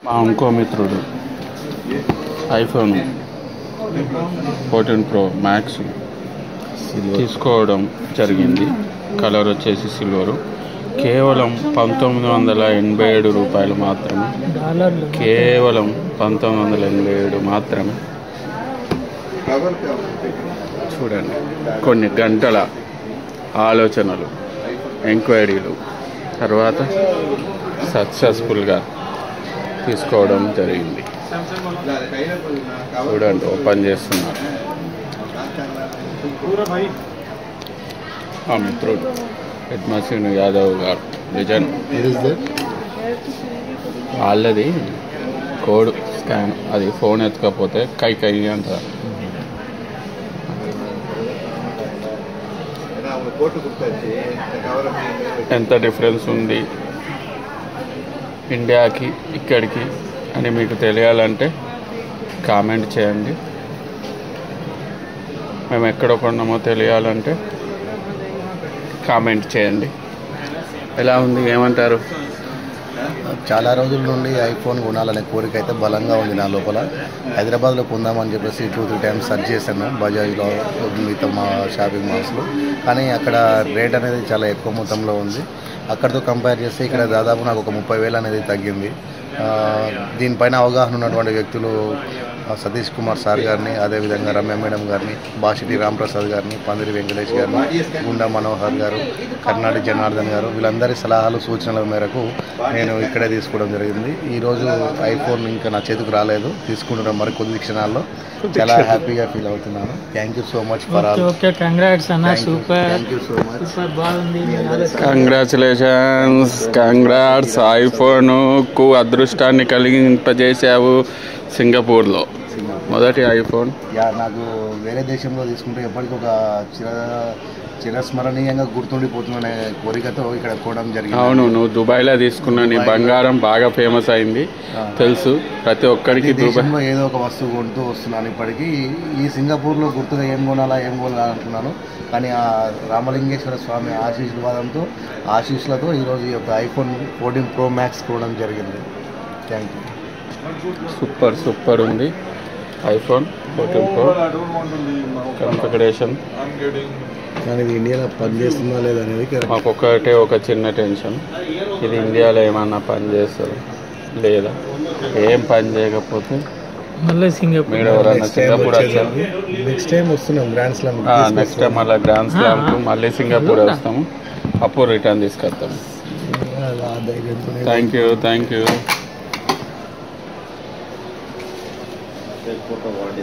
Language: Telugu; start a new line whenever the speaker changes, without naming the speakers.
మా ఇంకో మిత్రుడు ఐఫోన్ 14 Pro Max తీసుకోవడం జరిగింది. కలర్ వచ్చేసి సిల్వరు. కేవలం 1987 రూపాయలు మాత్రమే. కేవలం 1987 మాత్రమే. చూడండి, కొన్ని గంటల ఆలోచనలు, ఎంక్వైరీలు తర్వాత సక్సెస్ఫుల్గా తీసుకోవడం జరిగింది. చూడండి, ఓపెన్ చేస్తున్నారు. ఆ మిత్రుడు హెడ్మసీన్ యాదవ్ గారు నిజం. వాళ్ళది కోడ్ స్కాన్, అది ఫోన్ ఎత్తకపోతే కై అంటారు. ఎంత డిఫరెన్స్ ఉంది ఇండియాకి ఇక్కడికి అని మీకు తెలియాలంటే కామెంట్ చేయండి. మేము ఎక్కడ కొన్నామో తెలియాలంటే కామెంట్ చేయండి. ఎలా ఉంది, ఏమంటారు?
చాలా రోజుల నుండి ఐఫోన్ కొనాలనే కోరిక అయితే బలంగా ఉంది నా లోపల. హైదరాబాద్లో కొందామని చెప్పేసి 2-3 టైమ్స్ సెర్చ్ చేశాను బజాజ్లో, మిగతా మా షాపింగ్ మాల్స్లో. కానీ అక్కడ రేట్ అనేది చాలా ఎక్కువ మొత్తంలో ఉంది. అక్కడితో కంపేర్ చేస్తే ఇక్కడ దాదాపు నాకు ఒక 30,000 అనేది తగ్గింది. దీనిపైన అవగాహన ఉన్నటువంటి వ్యక్తులు సతీష్ కుమార్ సార్ గారిని, అదేవిధంగా రమ్య మేడం గారిని, బాషిటి రాంప్రసాద్ గారిని, పందిరి వెంకటేష్ గారిని, గుండా మనోహర్ గారు, కర్ణాటి జనార్దన్ గారు, వీళ్ళందరి సలహాలు సూచనల మేరకు నేను ఇక్కడే తీసుకోవడం జరిగింది. ఈరోజు ఐఫోన్ ఇంకా నా చేతికి రాలేదు, తీసుకుంటున్నాను మరి కొద్ది క్షణాల్లో. చాలా హ్యాపీగా ఫీల్ అవుతున్నాను. Thank you so much for all.
Congrats అన్న, super. Thank you so much. Super బాగుంది.
Congratulations, congrats. ఐఫోన్కు అదృష్టాన్ని కలిగింపజేసావు సింగపూర్లో. మొదటి ఐఫోన్
నాకు వేరే దేశంలో తీసుకుంటే ఎప్పటికీ ఒక చిరస్మరణీయంగా గుర్తుండిపోతుందనే కోరికతో ఇక్కడ కొనడం జరిగింది.
అవును, నువ్వు దుబాయ్లో తీసుకున్నా. నీ బంగారం బాగా ఫేమస్ అయింది, తెలుసు ప్రతి ఒక్కరికి.
దేశంలో ఏదో ఒక వస్తువు కొంటూ వస్తున్నాను. ఇప్పటికీ ఈ సింగపూర్లో గుర్తుగా ఏం కొనాలనుకున్నాను. కానీ ఆ రామలింగేశ్వర స్వామి ఆశీస్సులతో ఈరోజు ఈ యొక్క ఐఫోన్ 14 Pro Max కొనడం జరిగింది. Thank you.
సూపర్ ఉంది ఐఫోన్ 14 Pro కాన్ఫిగరేషన్.
కానీ ఇది ఇండియాలో పనిచేస్తుందా లేదా అనేది
మాకు ఒక చిన్న టెన్షన్, ఇది ఇండియాలో ఏమన్నా పని చేస్తారు లేదా. ఏం పని చేయకపోతే
మళ్ళీ సింగపూర్
వచ్చారు.
నెక్స్ట్ టైం వస్తున్నాం గ్రాండ్ స్లామ్.
నెక్స్ట్ టైం మళ్ళీ గ్రాండ్ స్లామ్కు మళ్ళీ సింగపూర్ వస్తాము, అప్పుడు రిటర్న్ తీసుకొస్తాము. Thank you.
ఫోటో వాడి